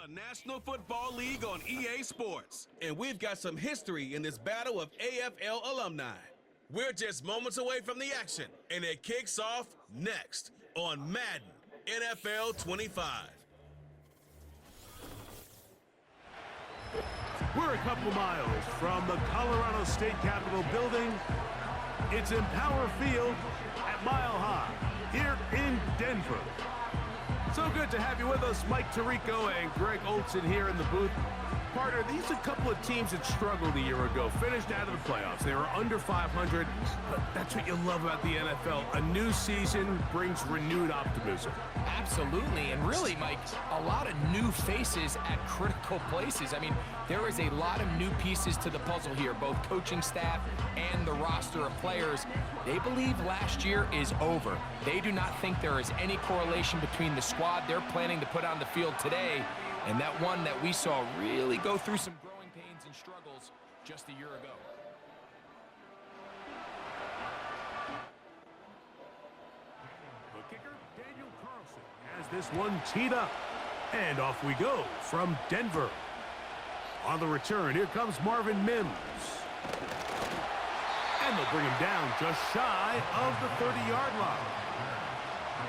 the National Football League on EA Sports, and we've got some history in this battle of AFL alumni. We're just moments away from the action, and it kicks off next on Madden NFL 25. We're a couple miles from the Colorado State Capitol building. It's Empower Field at Mile High here in Denver. So good to have you with us, Mike Tirico and Greg Olson here in the booth. Partner, these are a couple of teams that struggled a year ago, finished out of the playoffs. They were under 500, but that's what you love about the NFL. A new season brings renewed optimism. Absolutely, and really, Mike, a lot of new faces at critical places. I mean, there is a lot of new pieces to the puzzle here, both coaching staff and the roster of players. They believe last year is over. They do not think there is any correlation between the squad they're planning to put on the field today and that one that we saw really go through some growing pains and struggles just a year ago. The kicker, Daniel Carlson, has this one teed up. And off we go from Denver. On the return, here comes Marvin Mims. And they'll bring him down just shy of the 30-yard line.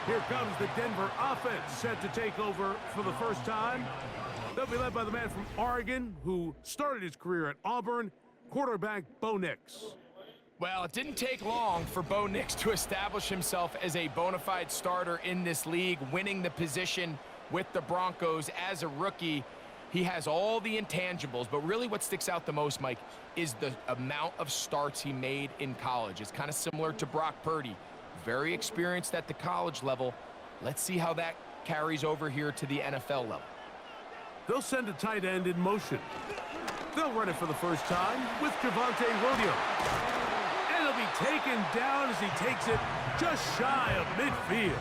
Here comes the Denver offense set to take over for the first time. They'll be led by the man from Oregon who started his career at Auburn, quarterback Bo Nix. Well, it didn't take long for Bo Nix to establish himself as a bona fide starter in this league, winning the position with the Broncos as a rookie. He has all the intangibles, but really what sticks out the most, Mike, is the amount of starts he made in college. It's kind of similar to Brock Purdy. Very experienced at the college level. Let's see how that carries over here to the NFL level. They'll send a tight end in motion. They'll run it for the first time with Javonte Rodeo. And he'll be taken down as he takes it just shy of midfield.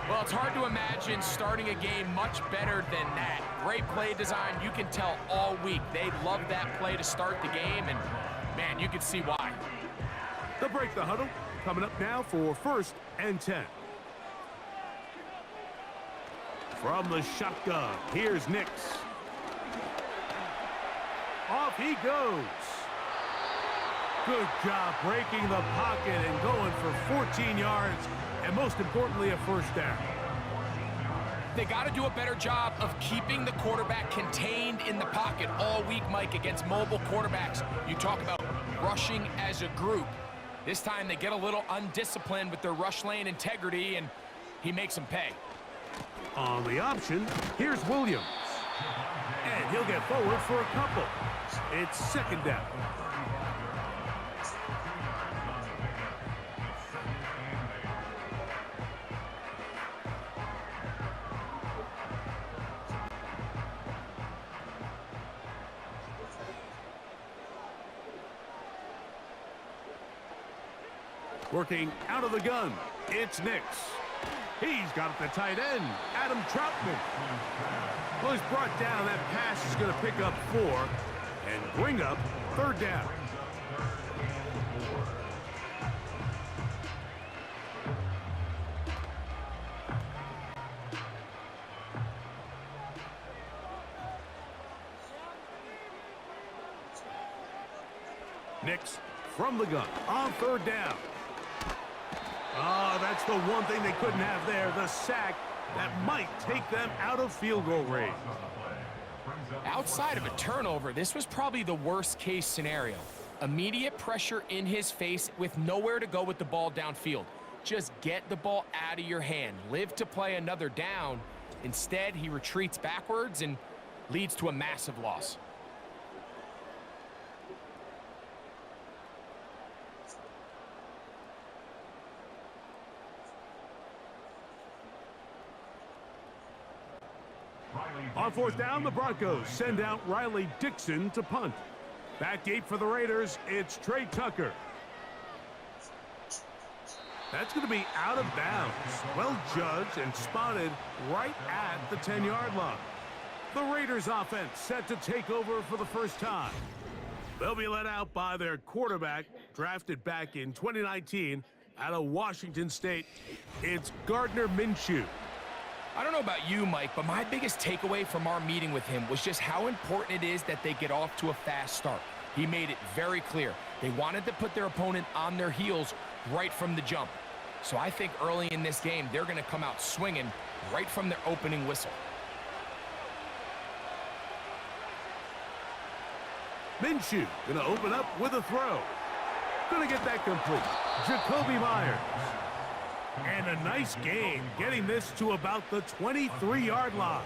Well, it's hard to imagine starting a game much better than that. Great play design. You can tell all week they love that play to start the game, and, man, you can see why. They'll break the huddle. Coming up now for 1st and 10. From the shotgun, here's Nix. Off he goes. Good job breaking the pocket and going for 14 yards, and most importantly, a first down. They got to do a better job of keeping the quarterback contained in the pocket all week, Mike, against mobile quarterbacks. You talk about rushing as a group. This time they get a little undisciplined with their rush lane integrity, and he makes them pay. On the option, here's Williams. And he'll get forward for a couple. It's 2nd down. Working out of the gun, it's Nix. He's got the tight end, Adam Troutman. Well, he's brought down. That pass is going to pick up 4 and bring up 3rd down. Nix from the gun on 3rd down. Oh, that's the one thing they couldn't have there, the sack that might take them out of field goal range. Outside of a turnover, this was probably the worst case scenario. Immediate pressure in his face with nowhere to go with the ball downfield. Just get the ball out of your hand. Live to play another down. Instead, he retreats backwards and leads to a massive loss. On 4th down, the Broncos send out Riley Dixon to punt. Back deep for the Raiders, it's Trey Tucker. That's going to be out of bounds. Well judged and spotted right at the 10-yard line. The Raiders offense set to take over for the first time. They'll be led out by their quarterback, drafted back in 2019 out of Washington State. It's Gardner Minshew. I don't know about you, Mike, but my biggest takeaway from our meeting with him was just how important it is that they get off to a fast start. He made it very clear. They wanted to put their opponent on their heels right from the jump. So I think early in this game, they're going to come out swinging right from their opening whistle. Minshew going to open up with a throw. Going to get that complete. Jacoby Myers. And a nice gain, getting this to about the 23-yard line.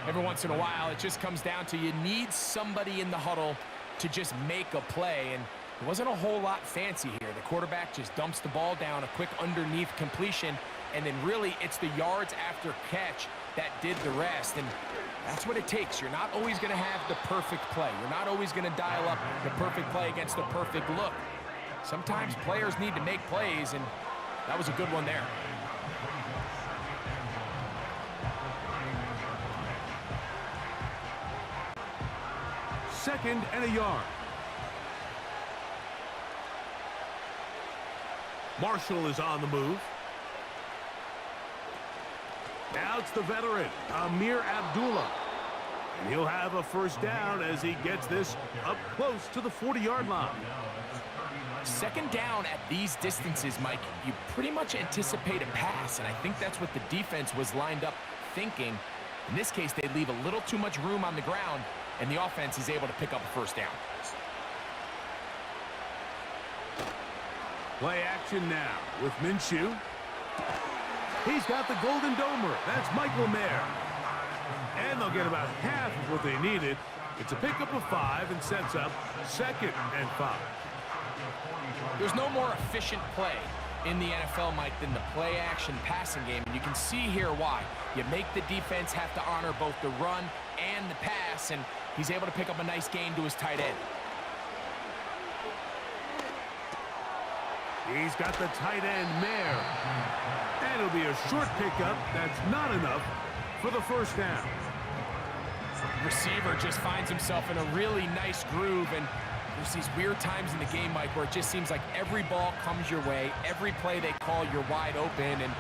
Every once in a while, it just comes down to you need somebody in the huddle to just make a play, and it wasn't a whole lot fancy here. The quarterback just dumps the ball down, a quick underneath completion, and then really it's the yards after catch that did the rest, and that's what it takes. You're not always going to have the perfect play. You're not always going to dial up the perfect play against the perfect look. Sometimes players need to make plays, and that was a good one there. Second and a yard. Marshall is on the move. Now it's the veteran, Amir Abdullah. And he'll have a first down as he gets this up close to the 40-yard line. Second down at these distances, Mike, you pretty much anticipate a pass, and I think that's what the defense was lined up thinking. In this case, they leave a little too much room on the ground, and the offense is able to pick up a first down. Play action now with Minshew. He's got the Golden Domer. That's Michael Mayer. And they'll get about half of what they needed. It's a pickup of 5 and sets up 2nd and 5. There's no more efficient play in the NFL, Mike, than the play-action passing game. And you can see here why. You make the defense have to honor both the run and the pass, and he's able to pick up a nice gain to his tight end. He's got the tight end, Mayer. And it'll be a short pickup. That's not enough for the first down. Receiver just finds himself in a really nice groove, and there's these weird times in the game, Mike, where it just seems like every ball comes your way, every play they call, you're wide open, and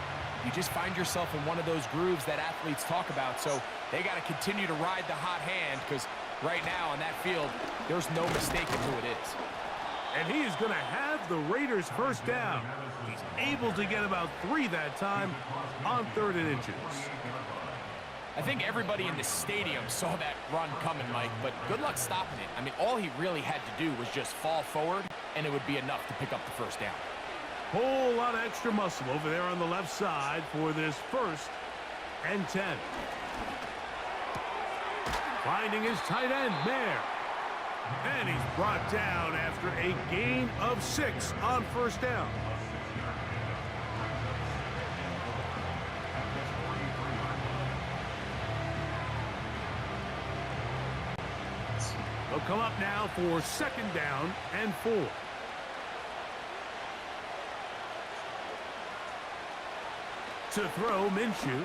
you just find yourself in one of those grooves that athletes talk about. So they got to continue to ride the hot hand, because right now on that field, there's no mistaking who it is. And he is going to have the Raiders first down. He's able to get about 3 that time on 3rd and inches. I think everybody in the stadium saw that run coming, Mike, but good luck stopping it. I mean, all he really had to do was just fall forward, and it would be enough to pick up the first down. Whole lot of extra muscle over there on the left side for this 1st and 10. Finding his tight end, Mayer. And he's brought down after a gain of 6 on first down. They'll come up now for 2nd down and 4. To throw, Minshew.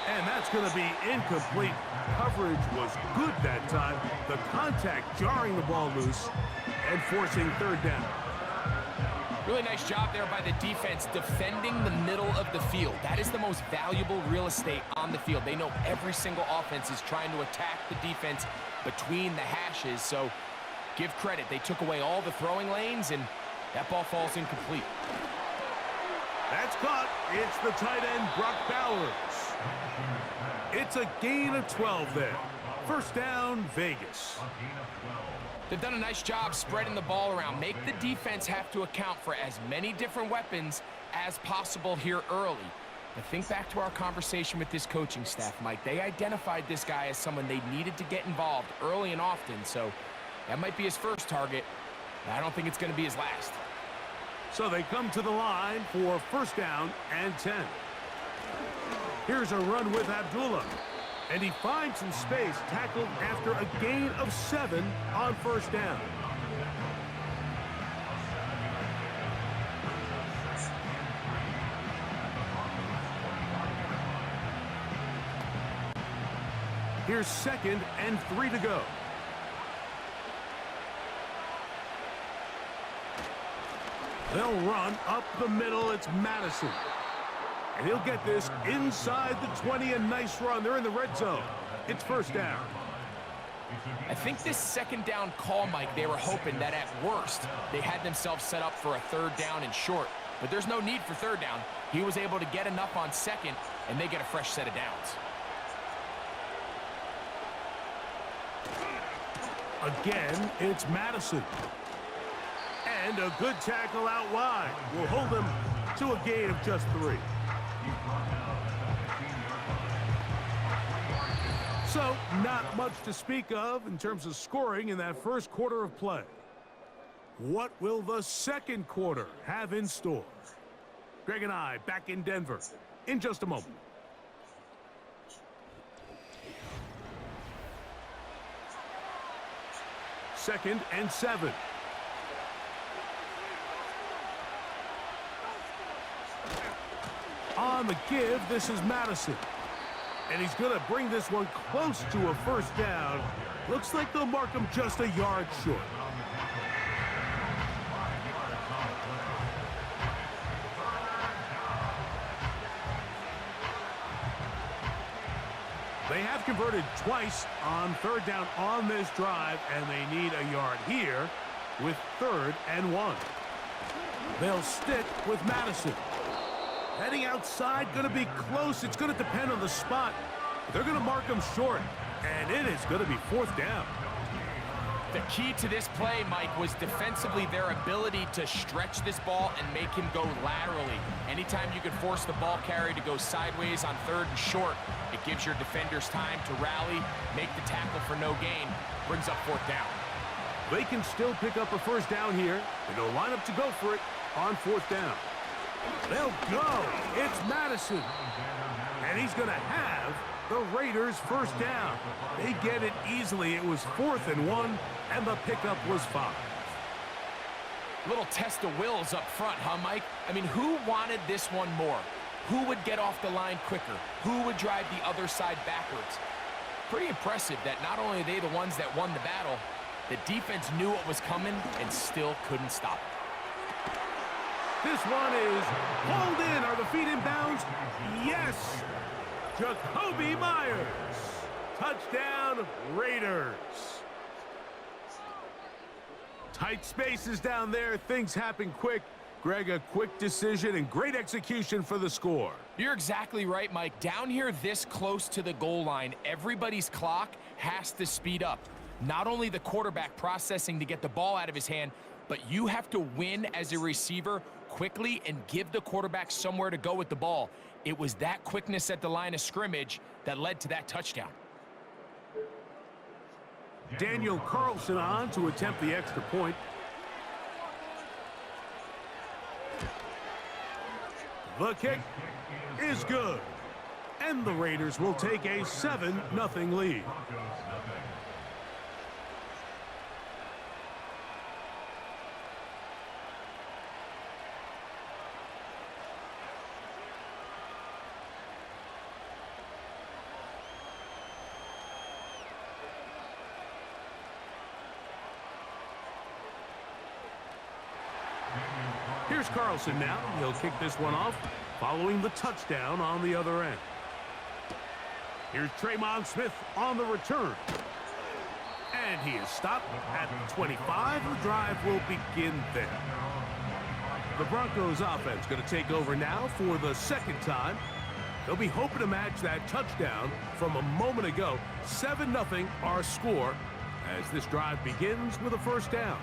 And that's going to be incomplete. Coverage was good that time. The contact jarring the ball loose and forcing 3rd down. Really nice job there by the defense defending the middle of the field. That is the most valuable real estate on the field. They know every single offense is trying to attack the defense between the hashes. So give credit. They took away all the throwing lanes, and that ball falls incomplete. That's caught. It's the tight end, Brock Bowers. It's a gain of 12 there. First down, Vegas. They've done a nice job spreading the ball around. Make the defense have to account for as many different weapons as possible here early. But think back to our conversation with this coaching staff, Mike. They identified this guy as someone they needed to get involved early and often. So that might be his first target. I don't think it's going to be his last. So they come to the line for first down and 10. Here's a run with Abdullah. And he finds some space, tackled after a gain of 7 on first down. Here's 2nd and 3 to go. They'll run up the middle. It's Madison. And he'll get this inside the 20. A nice run. They're in the red zone. It's first down. I think this second down call, Mike, they were hoping that at worst they had themselves set up for a third down and short. But there's no need for third down. He was able to get enough on second, and they get a fresh set of downs. Again, it's Madison. And a good tackle out wide will hold them to a gain of just 3. So, not much to speak of in terms of scoring in that first quarter of play. What will the second quarter have in store? Greg and I back in Denver in just a moment. Second and 7. On the give, this is Madison. And he's going to bring this one close to a first down. Looks like they'll mark him just a yard short. They have converted twice on third down on this drive, and they need a yard here with 3rd and 1. They'll stick with Madison. Heading outside, going to be close. It's going to depend on the spot. They're going to mark him short, and it is going to be 4th down. The key to this play, Mike, was defensively their ability to stretch this ball and make him go laterally. Anytime you can force the ball carrier to go sideways on 3rd and short, it gives your defenders time to rally, make the tackle for no gain, brings up 4th down. They can still pick up a first down here, and they'll line up to go for it on 4th down. They'll go. It's Madison. And he's going to have the Raiders first down. They get it easily. It was 4th and 1, and the pickup was 5. Little test of wills up front, huh, Mike? I mean, who wanted this one more? Who would get off the line quicker? Who would drive the other side backwards? Pretty impressive that not only are they the ones that won the battle, the defense knew what was coming and still couldn't stop it. This one is hauled in. Are the feet in bounds? Yes. Jacoby Myers. Touchdown, Raiders. Tight spaces down there. Things happen quick. Greg, a quick decision and great execution for the score. You're exactly right, Mike. Down here this close to the goal line, everybody's clock has to speed up. Not only the quarterback processing to get the ball out of his hand, but you have to win as a receiver quickly and give the quarterback somewhere to go with the ball. It was that quickness at the line of scrimmage that led to that touchdown. Daniel Carlson on to attempt the extra point. The kick is good. And the Raiders will take a 7-0 lead. Here's Carlson now. He'll kick this one off, following the touchdown on the other end. Here's Tremon Smith on the return. And he is stopped at 25. The drive will begin there. The Broncos offense going to take over now for the second time. They'll be hoping to match that touchdown from a moment ago. 7-0 our score as this drive begins with a first down.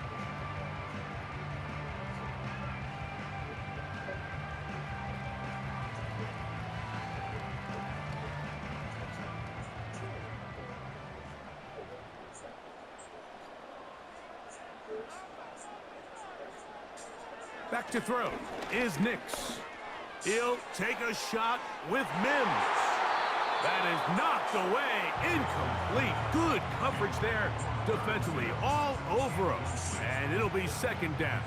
Back to throw is Nix. He'll take a shot with Mims. That is knocked away. Incomplete. Good coverage there defensively all over him. And it'll be second down.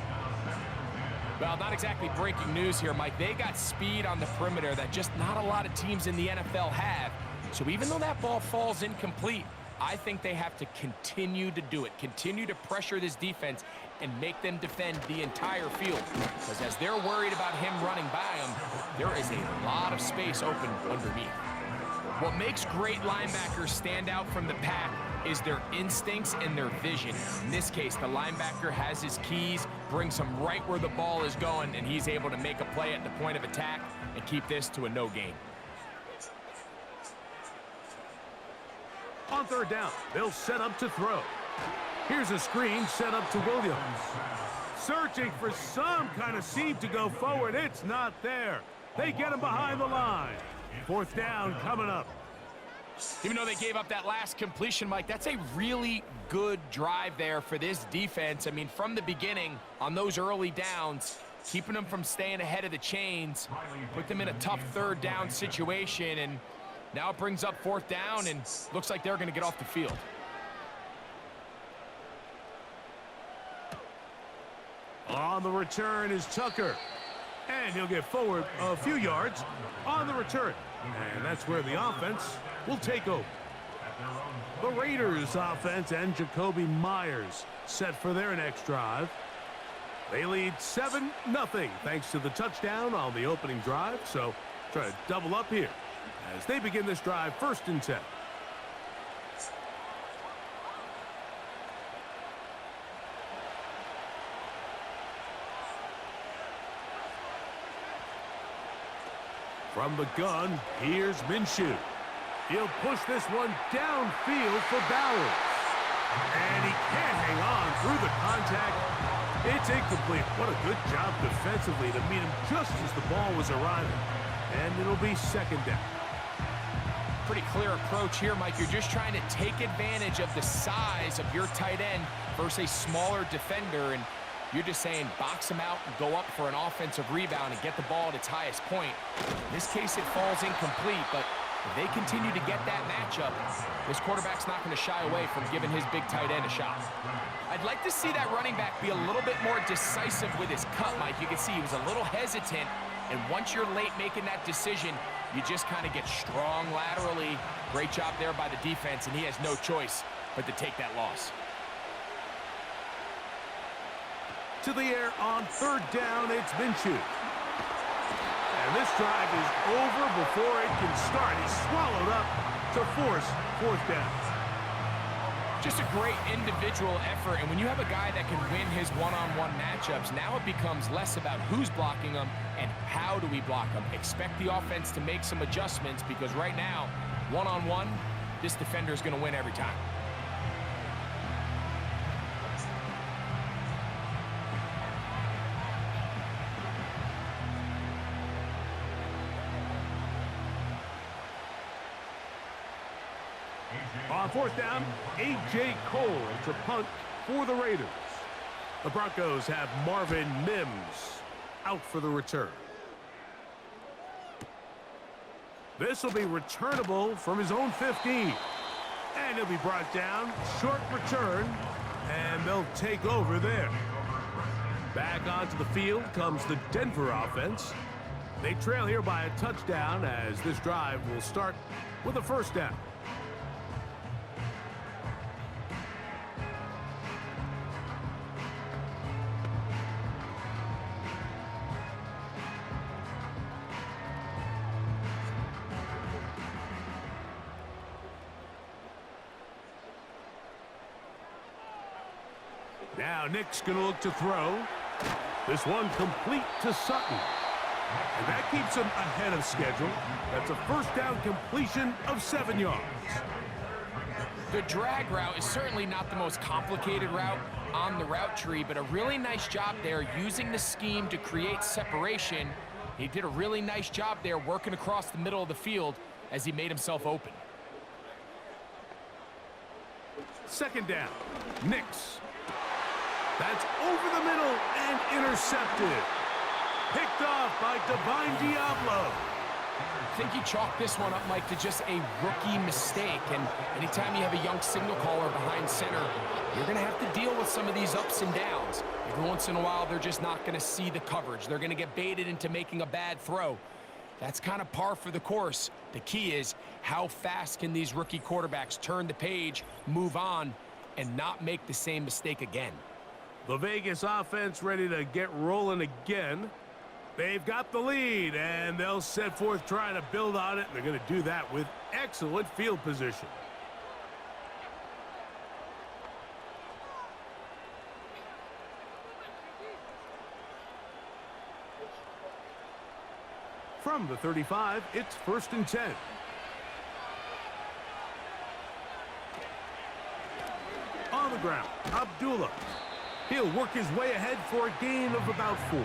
Well, not exactly breaking news here, Mike. They got speed on the perimeter that just not a lot of teams in the NFL have. So even though that ball falls incomplete, I think they have to continue to do it, continue to pressure this defense and make them defend the entire field. Because as they're worried about him running by them, there is a lot of space open underneath. What makes great linebackers stand out from the pack is their instincts and their vision. In this case, the linebacker has his keys, brings him right where the ball is going, and he's able to make a play at the point of attack and keep this to a no gain. On third down, they'll set up to throw. Here's a screen set up to Williams. Searching for some kind of seam to go forward. It's not there. They get him behind the line. Fourth down coming up. Even though they gave up that last completion, Mike, that's a really good drive there for this defense. I mean, from the beginning, on those early downs, keeping them from staying ahead of the chains, put them in a tough third down situation, and now it brings up fourth down, and looks like they're going to get off the field. On the return is Tucker. And he'll get forward a few yards on the return. And that's where the offense will take over. The Raiders offense and Jacoby Myers set for their next drive. They lead 7-0 thanks to the touchdown on the opening drive. So try to double up here as they begin this drive 1st and 10. From the gun, here's Minshew. He'll push this one downfield for Bowers. And he can't hang on through the contact. It's incomplete. What a good job defensively to meet him just as the ball was arriving. And it'll be 2nd down. Pretty clear approach here, Mike. You're just trying to take advantage of the size of your tight end versus a smaller defender, and you're just saying box him out and go up for an offensive rebound and get the ball at its highest point. In this case, it falls incomplete, but if they continue to get that matchup, this quarterback's not going to shy away from giving his big tight end a shot. I'd like to see that running back be a little bit more decisive with his cut, Mike. You can see he was a little hesitant, and once you're late making that decision, you just kind of get strong laterally. Great job there by the defense, and he has no choice but to take that loss. To the air on 3rd down, it's Minshew. And this drive is over before it can start. He's swallowed up to force 4th down. Just a great individual effort, and when you have a guy that can win his one-on-one matchups, now it becomes less about who's blocking him and how do we block him. Expect the offense to make some adjustments, because right now, one-on-one, this defender is going to win every time. On 4th down, A.J. Cole to punt for the Raiders. The Broncos have Marvin Mims out for the return. This will be returnable from his own 15. And he'll be brought down. Short return. And they'll take over there. Back onto the field comes the Denver offense. They trail here by a touchdown as this drive will start with a 1st down. Now Nick's going to look to throw. This one complete to Sutton. And that keeps him ahead of schedule. That's a 1st down completion of 7 yards. The drag route is certainly not the most complicated route on the route tree, but a really nice job there using the scheme to create separation. He did a really nice job there working across the middle of the field as he made himself open. 2nd down. Nix. That's over the middle and intercepted. Picked off by Divine Diablo. I think you chalk this one up, Mike, to just a rookie mistake. And anytime you have a young signal caller behind center, you're going to have to deal with some of these ups and downs. Every once in a while, they're just not going to see the coverage. They're going to get baited into making a bad throw. That's kind of par for the course. The key is how fast can these rookie quarterbacks turn the page, move on, and not make the same mistake again. The Vegas offense ready to get rolling again. They've got the lead, and they'll set forth trying to build on it. They're going to do that with excellent field position. From the 35, it's 1st and 10. On the ground, Abdullah. He'll work his way ahead for a gain of about 4.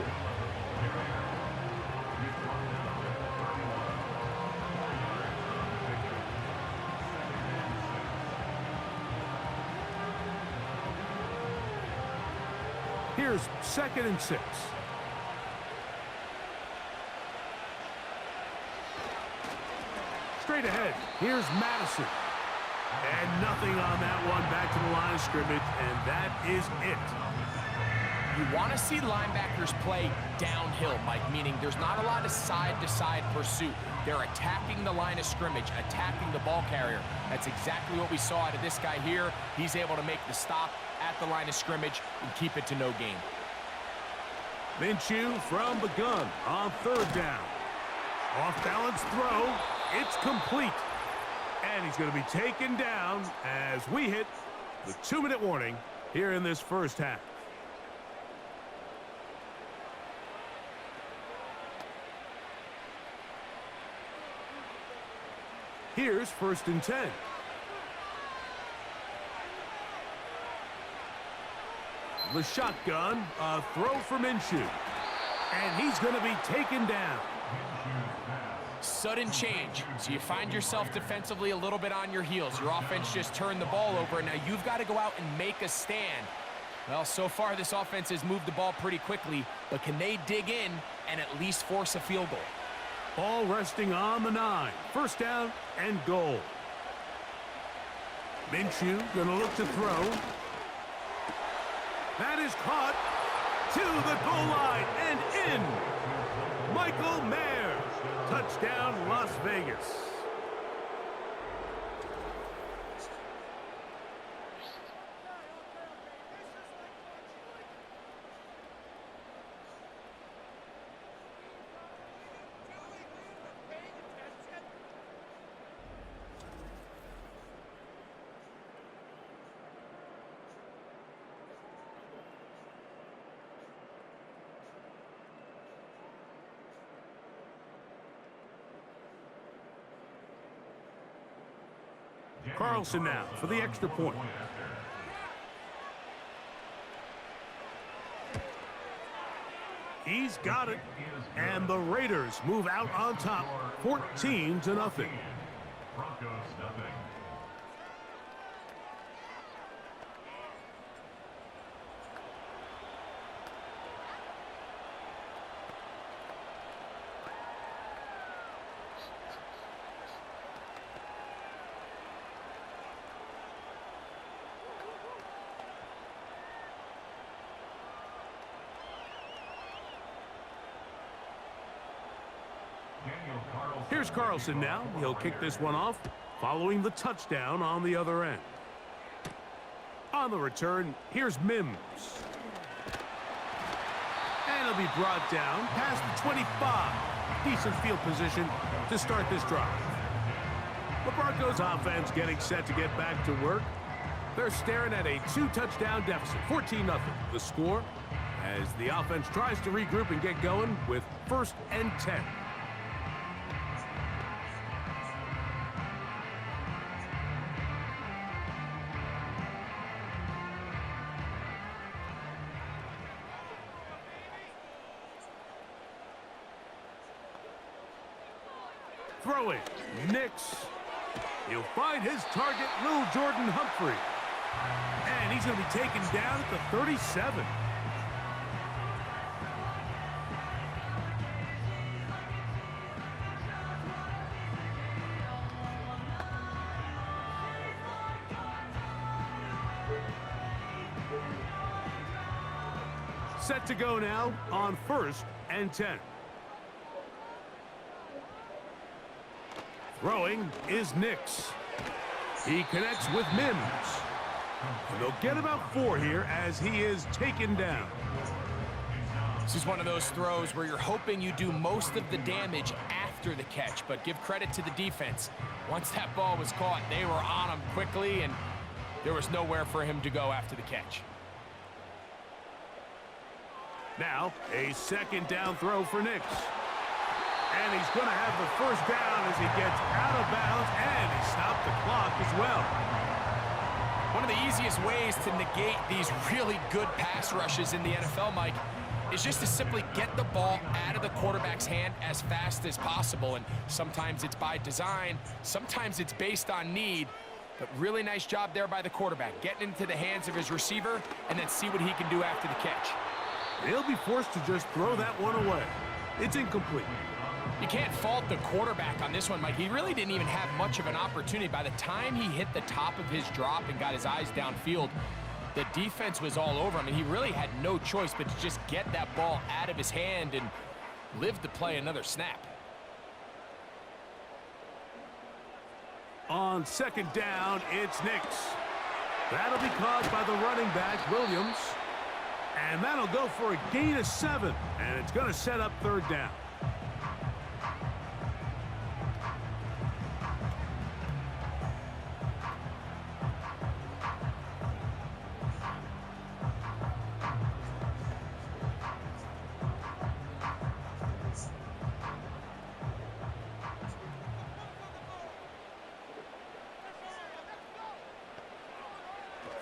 Here's 2nd and 6. Straight ahead, here's Madison. And nothing on that one, back to the line of scrimmage, and that is it. You want to see linebackers play downhill, Mike, meaning there's not a lot of side-to-side pursuit. They're attacking the line of scrimmage, attacking the ball carrier. That's exactly what we saw out of this guy here. He's able to make the stop at the line of scrimmage and keep it to no gain. Minshew from the gun on 3rd down. Off-balance throw. It's complete. And he's going to be taken down as we hit the 2-minute warning here in this first half. Here's 1st and 10. The shotgun, a throw for Minshew. And he's going to be taken down. Sudden change. So you find yourself defensively a little bit on your heels. Your offense just turned the ball over. Now you've got to go out and make a stand. Well, so far this offense has moved the ball pretty quickly, but can they dig in and at least force a field goal? Ball resting on the 9. 1st down and goal. Minshew going to look to throw. That is caught to the goal line and in. Michael Mayer. Touchdown, Las Vegas. Carlson now for the extra point. He's got it. And the Raiders move out on top, 14-0. Broncos nothing. Here's Carlson now. He'll kick this one off, following the touchdown on the other end. On the return, here's Mims. And he'll be brought down past the 25. Decent field position to start this drive. The Broncos offense getting set to get back to work. They're staring at a 2-touchdown deficit, 14-0. The score as the offense tries to regroup and get going with 1st and 10. Throwing, Nix. He'll find his target, Lil Jordan Humphrey. And he's going to be taken down at the 37. Set to go now on 1st and 10. Throwing is Nix. He connects with Mims. And they'll get about 4 here as he is taken down. This is one of those throws where you're hoping you do most of the damage after the catch, but give credit to the defense. Once that ball was caught, they were on him quickly, and there was nowhere for him to go after the catch. Now, a second down throw for Nix. And he's going to have the first down as he gets out of bounds, and he stopped the clock as well. One of the easiest ways to negate these really good pass rushes in the NFL, Mike, is just to simply get the ball out of the quarterback's hand as fast as possible. And sometimes it's by design, sometimes it's based on need. But really nice job there by the quarterback, getting into the hands of his receiver and then see what he can do after the catch. He'll be forced to just throw that one away. It's incomplete. You can't fault the quarterback on this one, Mike. He really didn't even have much of an opportunity. By the time he hit the top of his drop and got his eyes downfield, the defense was all over him, and he really had no choice but to just get that ball out of his hand and live to play another snap. On second down, it's Nix. That'll be caught by the running back, Williams. And that'll go for a gain of 7, and it's going to set up third down.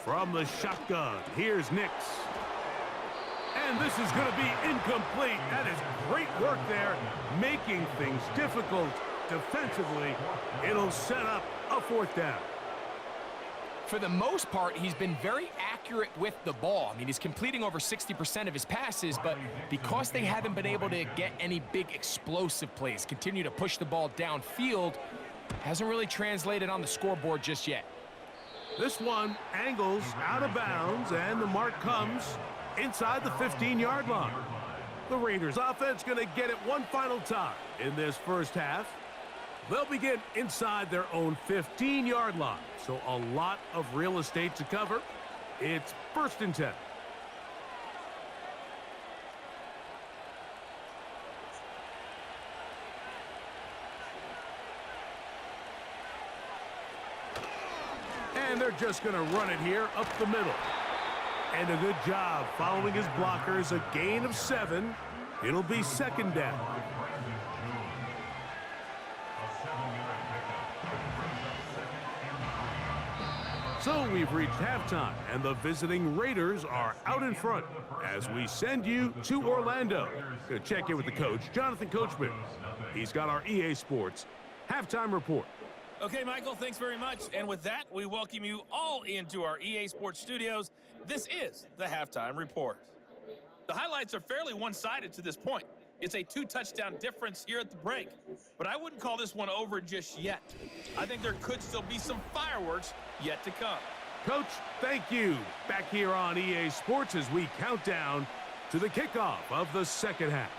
From the shotgun, here's Nix. And this is going to be incomplete. That is great work there, making things difficult defensively. It'll set up a fourth down. For the most part, he's been very accurate with the ball. I mean, he's completing over 60% of his passes, but because they haven't been able to get any big explosive plays, continue to push the ball downfield, hasn't really translated on the scoreboard just yet. This one angles out of bounds, and the mark comes inside the 15-yard line. The Raiders offense going to get it one final time in this first half. They'll begin inside their own 15-yard line, so a lot of real estate to cover. It's 1st and 10. And they're just going to run it here up the middle. And a good job following his blockers, a gain of 7. It'll be second down. So we've reached halftime, and the visiting Raiders are out in front as we send you to Orlando to check in with the coach, Jonathan Coachman. He's got our EA Sports halftime report. Okay, Michael, thanks very much. And with that, we welcome you all into our EA Sports studios. This is the Halftime Report. The highlights are fairly one-sided to this point. It's a 2-touchdown difference here at the break. But I wouldn't call this one over just yet. I think there could still be some fireworks yet to come. Coach, thank you. Back here on EA Sports as we count down to the kickoff of the second half.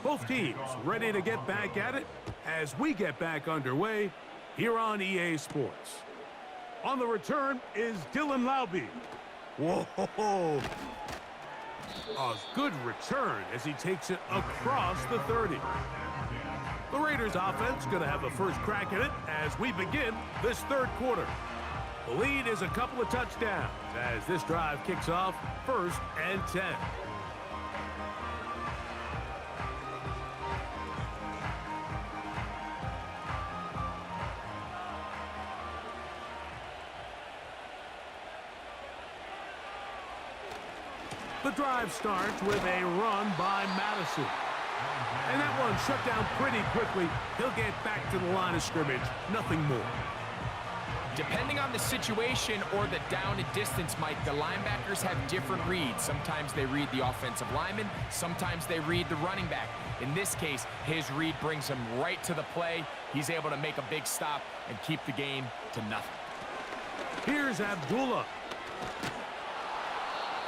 Both teams ready to get back at it as we get back underway here on EA Sports. On the return is Dylan Laube. Whoa! A good return as he takes it across the 30. The Raiders offense going to have the first crack at it as we begin this third quarter. The lead is a couple of touchdowns as this drive kicks off 1st and 10. The drive starts with a run by Madison. And that one shut down pretty quickly. He'll get back to the line of scrimmage. Nothing more. Depending on the situation or the down and distance, Mike, the linebackers have different reads. Sometimes they read the offensive lineman. Sometimes they read the running back. In this case, his read brings him right to the play. He's able to make a big stop and keep the game to nothing. Here's Abdullah.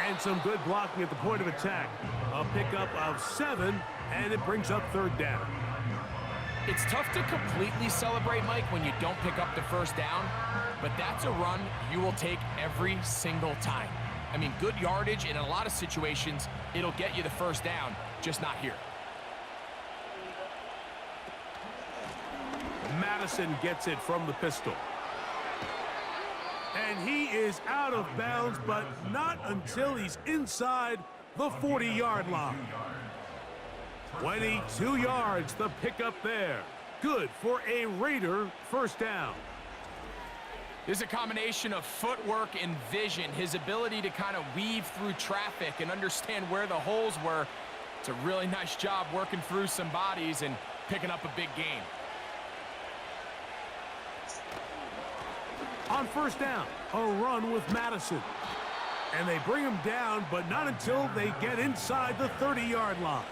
And some good blocking at the point of attack. A pickup of 7, and it brings up 3rd down. It's tough to completely celebrate, Mike, when you don't pick up the first down, but that's a run you will take every single time. I mean, good yardage, and in a lot of situations, it'll get you the first down, just not here. Madison gets it from the pistol. And he is out of bounds, but not until he's inside the 40-yard line. 22 yards, the pickup there. Good for a Raider first down. There's a combination of footwork and vision, his ability to kind of weave through traffic and understand where the holes were. It's a really nice job working through some bodies and picking up a big gain. On first down, a run with Madison. And they bring him down, but not until they get inside the 30-yard line.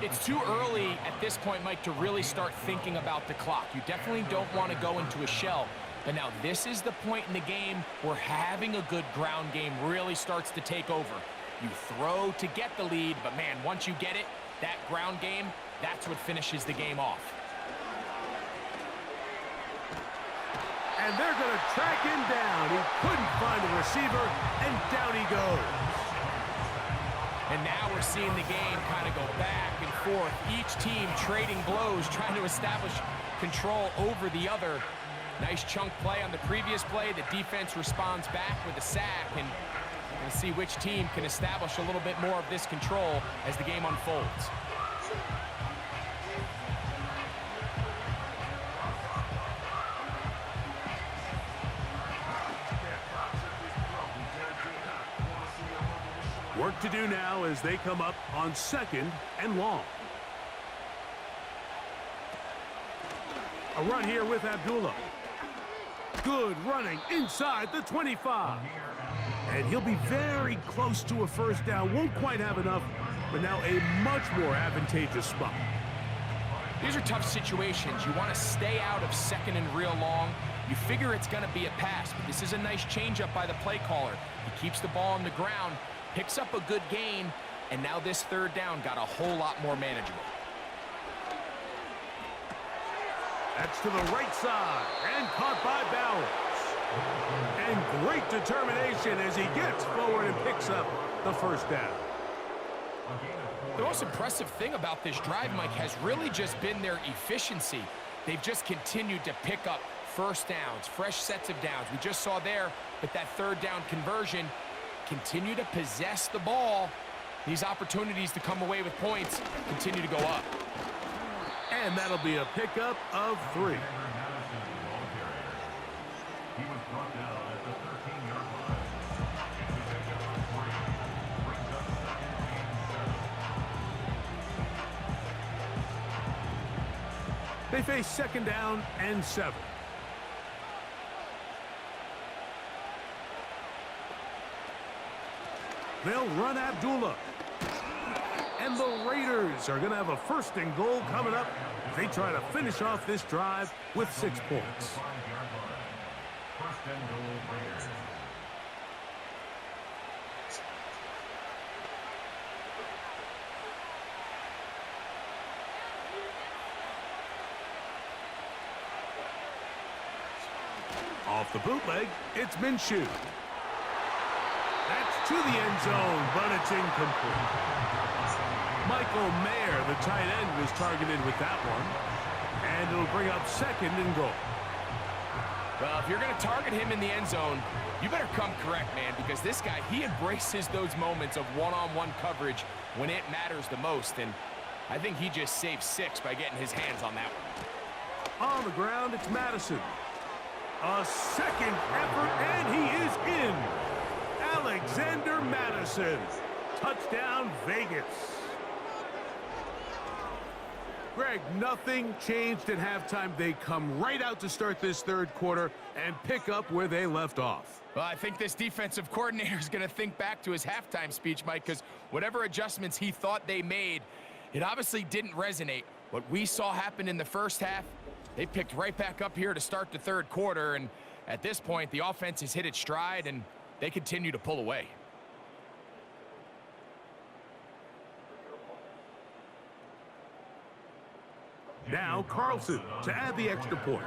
It's too early at this point, Mike, to really start thinking about the clock. You definitely don't want to go into a shell. But now this is the point in the game where having a good ground game really starts to take over. You throw to get the lead, but man, once you get it, that ground game, that's what finishes the game off. And they're going to track him down. He couldn't find a receiver, and down he goes. And now we're seeing the game kind of go back and forth. Each team trading blows, trying to establish control over the other. Nice chunk play on the previous play. The defense responds back with a sack, and we'll see which team can establish a little bit more of this control as the game unfolds. Work to do now as they come up on 2nd and long. A run here with Abdullah. Good running inside the 25. And he'll be very close to a first down. Won't quite have enough, but now a much more advantageous spot. These are tough situations. You want to stay out of 2nd and real long. You figure it's going to be a pass, but this is a nice changeup by the play caller. He keeps the ball on the ground, picks up a good gain, and now this 3rd down got a whole lot more manageable. That's to the right side, and caught by Bowers. And great determination as he gets forward and picks up the first down. The most impressive thing about this drive, Mike, has really just been their efficiency. They've just continued to pick up first downs, fresh sets of downs. We just saw there with that 3rd down conversion, continue to possess the ball. These opportunities to come away with points continue to go up. And that'll be a pickup of 3. They face 2nd down and 7. They'll run Abdullah. And the Raiders are going to have a 1st and goal coming up as they try to finish off this drive with 6 points. Off the bootleg, it's Minshew. That's to the end zone, but it's incomplete. Michael Mayer, the tight end, was targeted with that one. And it'll bring up 2nd and goal. Well, if you're going to target him in the end zone, you better come correct, man, because this guy, he embraces those moments of one-on-one coverage when it matters the most. And I think he just saved 6 by getting his hands on that one. On the ground, it's Madison. A 2nd effort, and he is in. Alexander Madison. Touchdown, Vegas. Greg, nothing changed at halftime. They come right out to start this 3rd quarter and pick up where they left off. Well, I think this defensive coordinator is going to think back to his halftime speech, Mike, because whatever adjustments he thought they made, it obviously didn't resonate. What we saw happen in the first half, they picked right back up here to start the 3rd quarter, and At this point, the offense has hit its stride, and they continue to pull away. Now Carlson to add the extra point.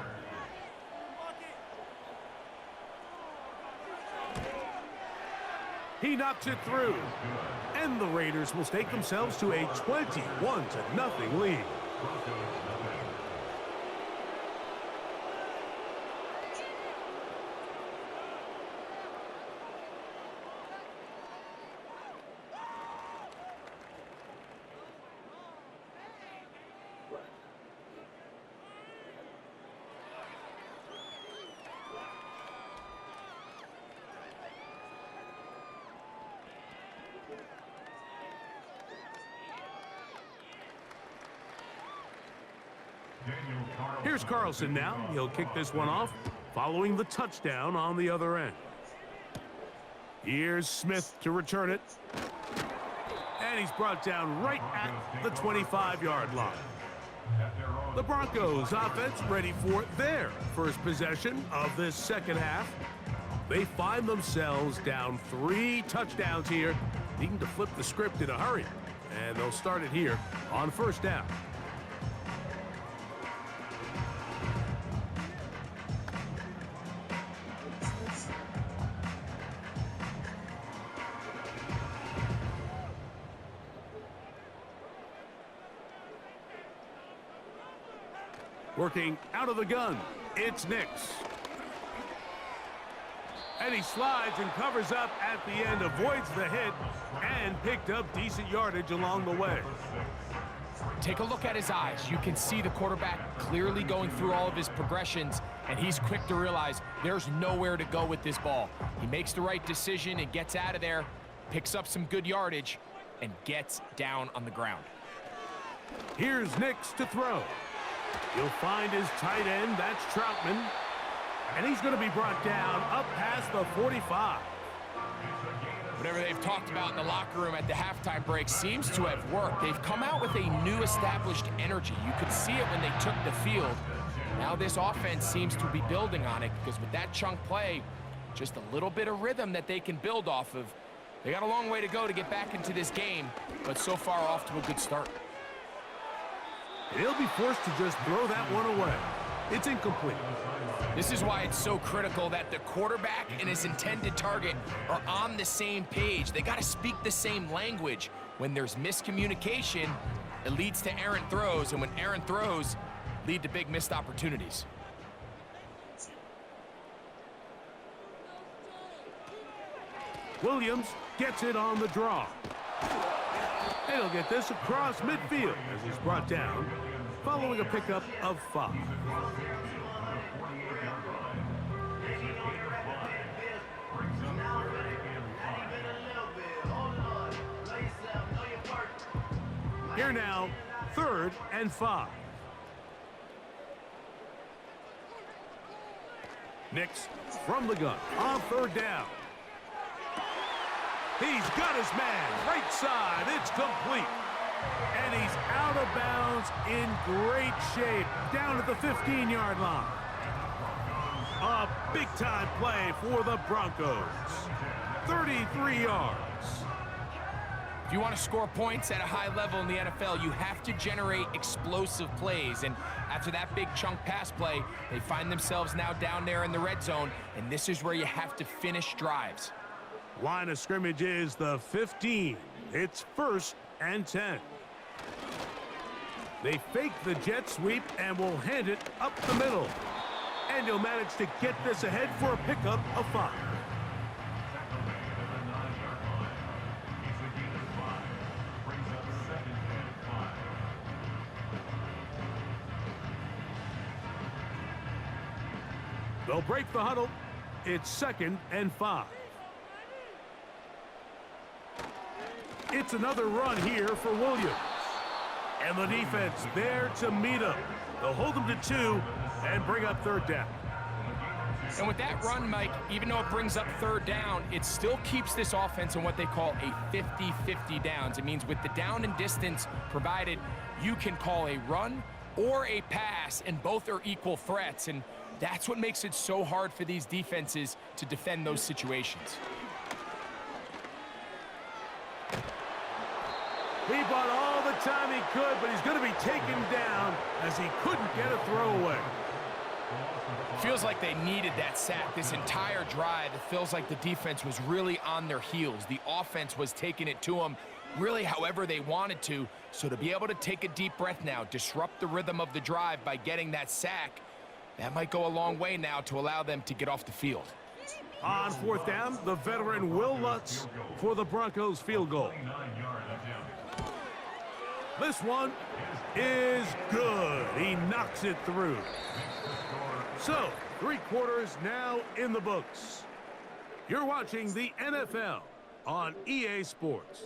He knocks it through. And the Raiders will stake themselves to a 21-0 lead. Here's Carlson now. He'll kick this one off, following the touchdown on the other end. Here's Smith to return it. And he's brought down right at the 25-yard line. The Broncos offense ready for their first possession of this second half. They find themselves down 3 touchdowns here, needing to flip the script in a hurry. And they'll start it here on first down. Working out of the gun, it's Nix. And he slides and covers up at the end, avoids the hit, and picked up decent yardage along the way. Take a look at his eyes. You can see the quarterback clearly going through all of his progressions, and he's quick to realize there's nowhere to go with this ball. He makes the right decision and gets out of there, picks up some good yardage, and gets down on the ground. Here's Nix to throw. He'll find his tight end, that's Troutman. And he's going to be brought down up past the 45. Whatever they've talked about in the locker room at the halftime break seems to have worked. They've come out with a new established energy. You could see it when they took the field. Now this offense seems to be building on it, because with that chunk play, just a little bit of rhythm that they can build off of. They got a long way to go to get back into this game, but so far off to a good start. He'll be forced to just throw that one away. It's incomplete. This is why it's so critical that the quarterback and his intended target are on the same page. They got to speak the same language. When there's miscommunication, it leads to errant throws, and when errant throws lead to big missed opportunities. Williams gets it on the draw. And he'll get this across midfield as he's brought down, following a pickup of 5. Here now, 3rd and 5. Nix from the gun on 3rd down. He's got his man, right side, it's complete. And he's out of bounds in great shape, down at the 15-yard line. A big-time play for the Broncos. 33 yards. If you want to score points at a high level in the NFL, you have to generate explosive plays. And after that big chunk pass play, they find themselves now down there in the red zone, and this is where you have to finish drives. Line of scrimmage is the 15. It's 1st and 10. They fake the jet sweep and will hand it up the middle. And he'll manage to get this ahead for a pickup of 5. They'll break the huddle. It's 2nd and 5. It's another run here for Williams. And the defense there to meet him. They'll hold him to 2 and bring up 3rd down. And with that run, Mike, even though it brings up 3rd down, it still keeps this offense in what they call a 50-50 downs. It means with the down and distance provided, you can call a run or a pass, and both are equal threats. And That's what makes it so hard for these defenses to defend those situations. He bought all the time he could, but he's going to be taken down as he couldn't get a throwaway. Feels like they needed that sack this entire drive. It feels like the defense was really on their heels. The offense was taking it to them really however they wanted to. So to be able to take a deep breath now, disrupt the rhythm of the drive by getting that sack, that might go a long way now to allow them to get off the field. On fourth down, the veteran Will Lutz for the Broncos field goal. This one is good. He knocks it through. So, 3 quarters now in the books. You're watching the NFL on EA Sports.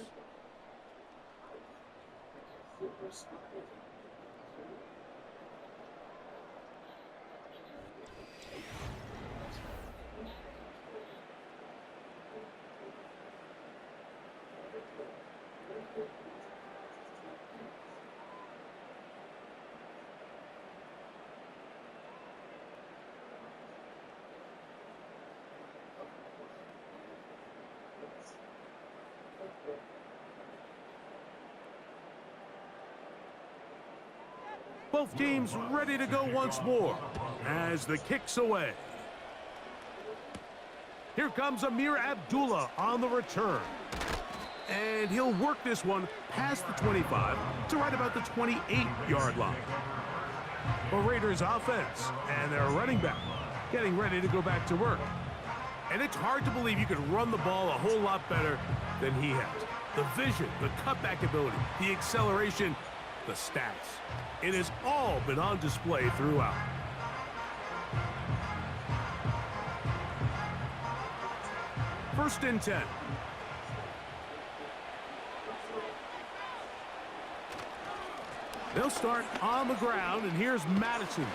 Both teams ready to go once more as the kick's away. Here comes Amir Abdullah on the return. And he'll work this one past the 25 to right about the 28-yard line. The Raiders offense and their running back getting ready to go back to work. And it's hard to believe you could run the ball a whole lot better than he has. The vision, the cutback ability, the acceleration, the stats. It has all been on display throughout. First and 10. They'll start on the ground, and here's Madison.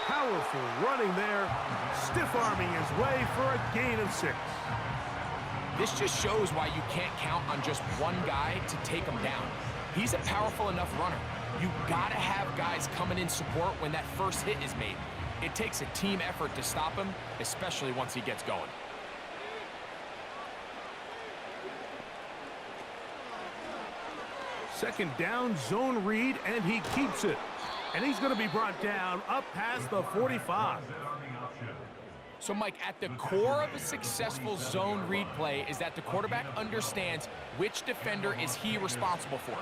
Powerful running there, stiff-arming his way for a gain of 6. This just shows why you can't count on just one guy to take him down. He's a powerful enough runner. You gotta have guys coming in support when that first hit is made. It takes a team effort to stop him, especially once he gets going. Second down, zone read, and he keeps it. And he's going to be brought down up past the 45. So, Mike, at the core of a successful zone read play is that the quarterback understands which defender is he responsible for.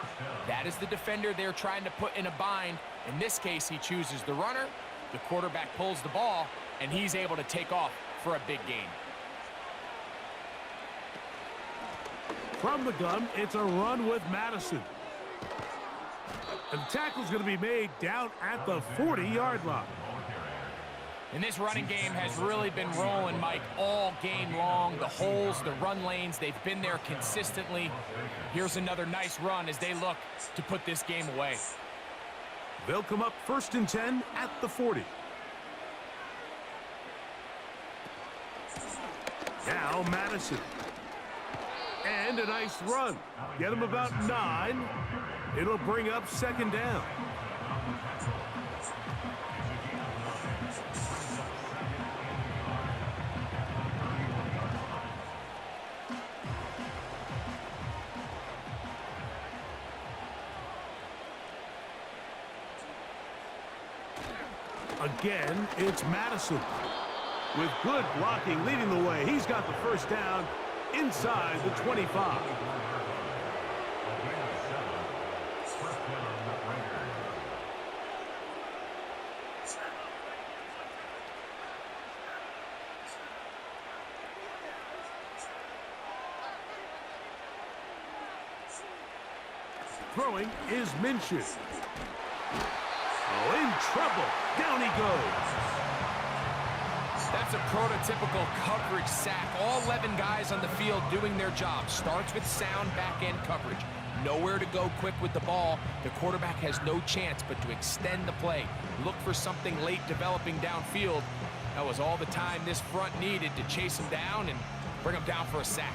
That is the defender they're trying to put in a bind. In this case, he chooses the runner, the quarterback pulls the ball, and he's able to take off for a big gain. From the gun, it's a run with Madison. And the tackle's going to be made down at the 40-yard line. And this running game has really been rolling, Mike, all game long. The holes, the run lanes, they've been there consistently. Here's another nice run as they look to put this game away. They'll come up first and 10 at the 40. Now Madison. And a nice run. Get him about 9. It'll bring up second down. Again, it's Madison. With good blocking leading the way, he's got the first down inside the 25. Throwing is Minshew. Oh, in trouble. Down he goes. That's a prototypical coverage sack. All 11 guys on the field doing their job. Starts with sound back-end coverage. Nowhere to go quick with the ball. The quarterback has no chance but to extend the play. Look for something late developing downfield. That was all the time this front needed to chase him down and bring him down for a sack.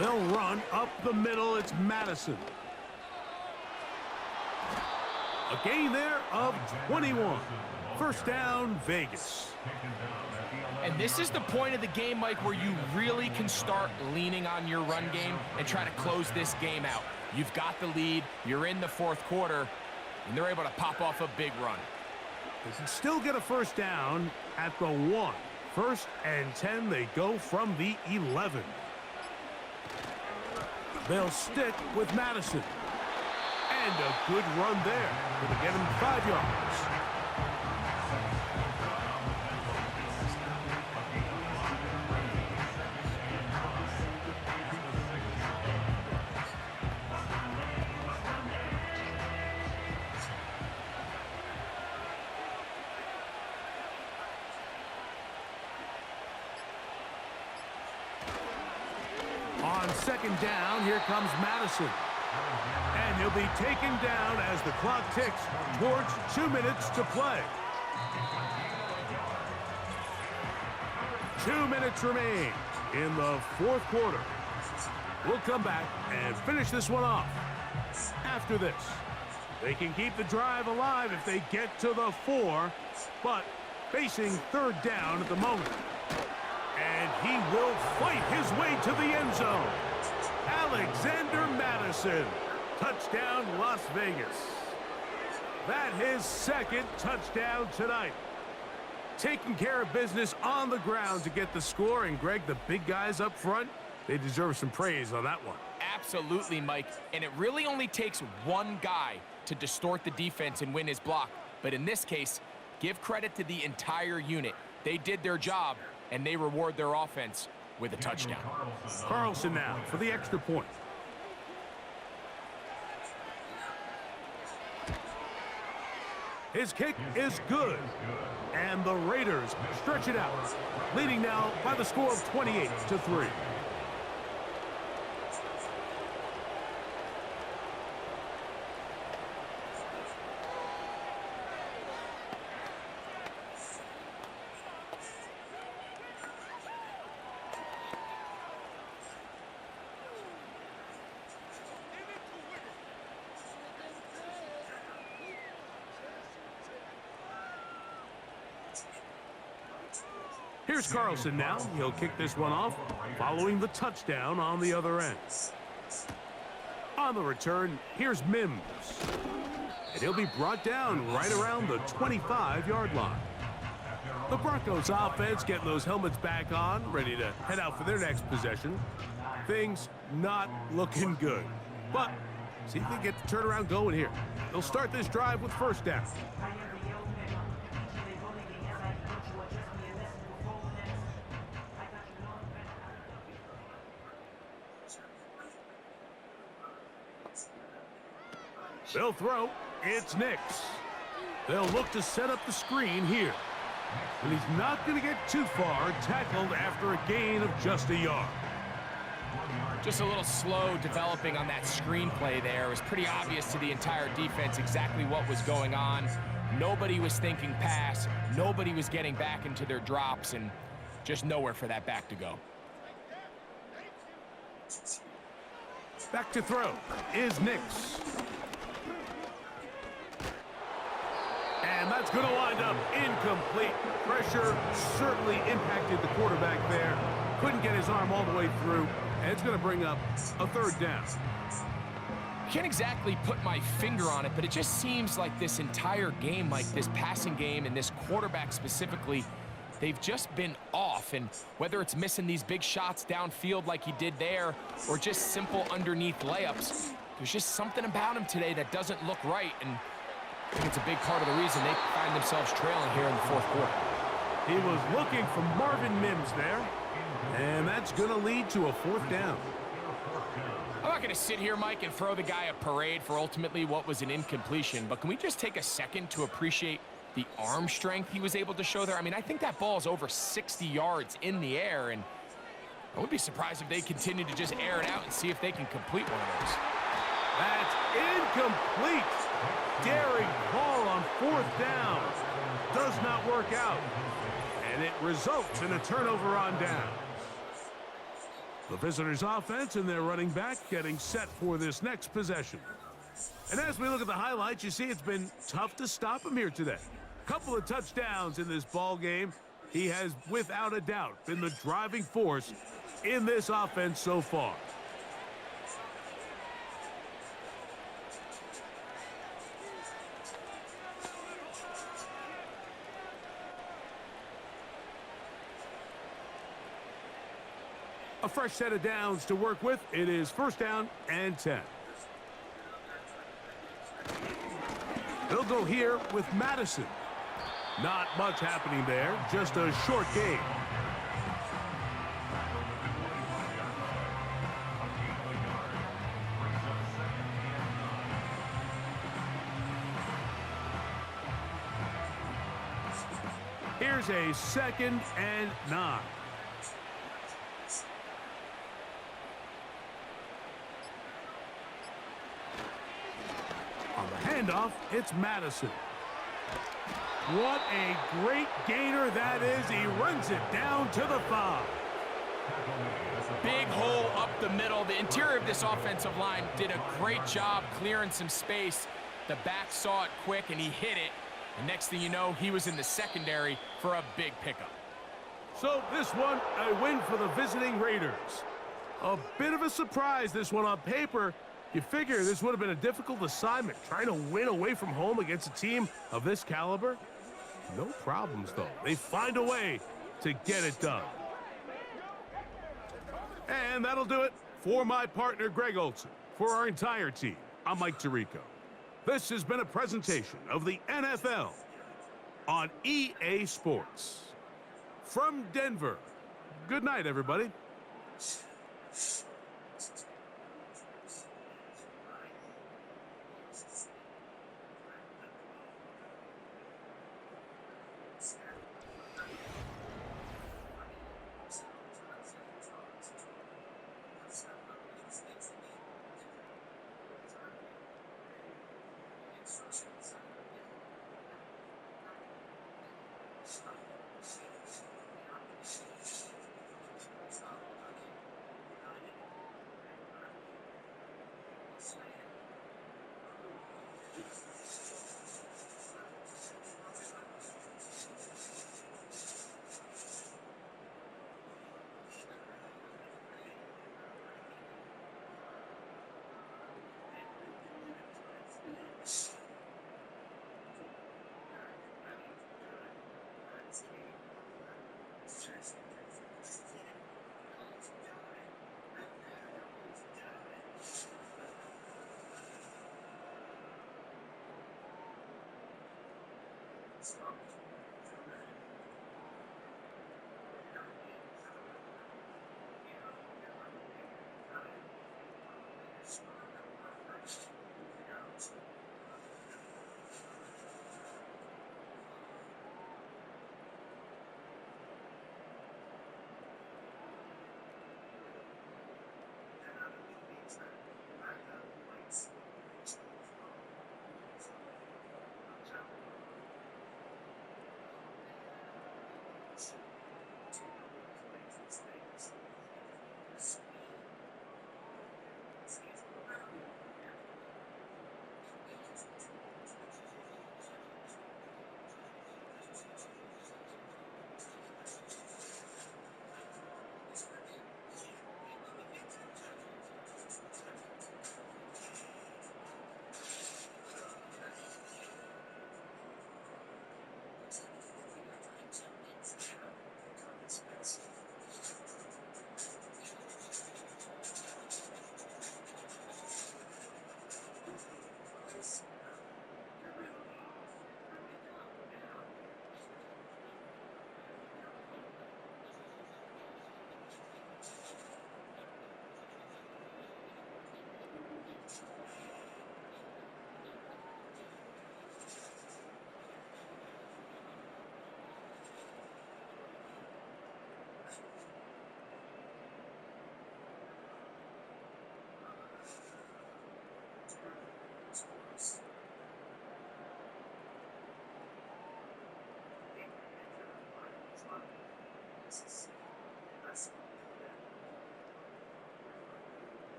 They'll run up the middle. It's Madison. A gain there of 21. First down, Vegas. And this is the point of the game, Mike, where you really can start leaning on your run game and try to close this game out. You've got the lead, you're in the fourth quarter, and they're able to pop off a big run. They can still get a first down at the 1. First and 10, they go from the 11. They'll stick with Madison. And a good run there. It'll get him 5 yards. On second down, here comes Madison. And he'll be taken down as the clock ticks towards 2 minutes to play. 2 minutes remain in the fourth quarter. We'll come back and finish this one off. After this, they can keep the drive alive if they get to the 4, but facing third down at the moment. And he will fight his way to the end zone. Alexander Madison. Touchdown, Las Vegas. That his second touchdown tonight. Taking care of business on the ground to get the score. And, Greg, the big guys up front, they deserve some praise on that one. Absolutely, Mike. And it really only takes one guy to distort the defense and win his block. But in this case, give credit to the entire unit. They did their job, and they reward their offense with a touchdown. Carlson now for the extra point. His kick is good. And the Raiders stretch it out, leading now by the score of 28-3. Here's Carlson now. He'll kick this one off, following the touchdown on the other end. On the return, here's Mims. And he'll be brought down right around the 25-yard line. The Broncos offense getting those helmets back on, ready to head out for their next possession. Things not looking good. But see if they get the turnaround going here. They'll start this drive with first down. They'll throw. It's Nix. They'll look to set up the screen here. And he's not going to get too far, tackled after a gain of just a yard. Just a little slow developing on that screenplay there. It was pretty obvious to the entire defense exactly what was going on. Nobody was thinking pass. Nobody was getting back into their drops, and just nowhere for that back to go. Back to throw is Nix. And that's going to wind up incomplete. Pressure certainly impacted the quarterback there. Couldn't get his arm all the way through. And it's going to bring up a third down. I can't exactly put my finger on it, but it just seems like this entire game, like this passing game and this quarterback specifically, they've just been off. And whether it's missing these big shots downfield like he did there or just simple underneath layups, there's just something about him today that doesn't look right. And I think it's a big part of the reason they find themselves trailing here in the fourth quarter. He was looking for Marvin Mims there. And that's going to lead to a fourth down. I'm not going to sit here, Mike, and throw the guy a parade for ultimately what was an incompletion, but can we just take a second to appreciate the arm strength he was able to show there? I mean, I think that ball is over 60 yards in the air, and I would be surprised if they continue to just air it out and see if they can complete one of those. That's incomplete. Daring ball on fourth down. Does not work out. And it results in a turnover on down. The visitors' offense and their running back getting set for this next possession. And as we look at the highlights, you see it's been tough to stop him here today. Couple of touchdowns in this ball game. He has, without a doubt, been the driving force in this offense so far. A fresh set of downs to work with. It is 1st down and 10. They'll go here with Madison. Not much happening there, just a short game. Here's a 2nd and 9. On the handoff, it's Madison. What a great gainer that is. He runs it down to the 5. Big hole up the middle. The interior of this offensive line did a great job clearing some space. The back saw it quick, and he hit it. And next thing you know, he was in the secondary for a big pickup. So this one, a win for the visiting Raiders. A bit of a surprise, this one on paper. You figure this would have been a difficult assignment, trying to win away from home against a team of this caliber. No problems, though. They find a way to get it done. And that'll do it for my partner, Greg Olson. For our entire team, I'm Mike Tirico. This has been a presentation of the NFL on EA Sports. From Denver, good night, everybody.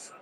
Thank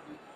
you.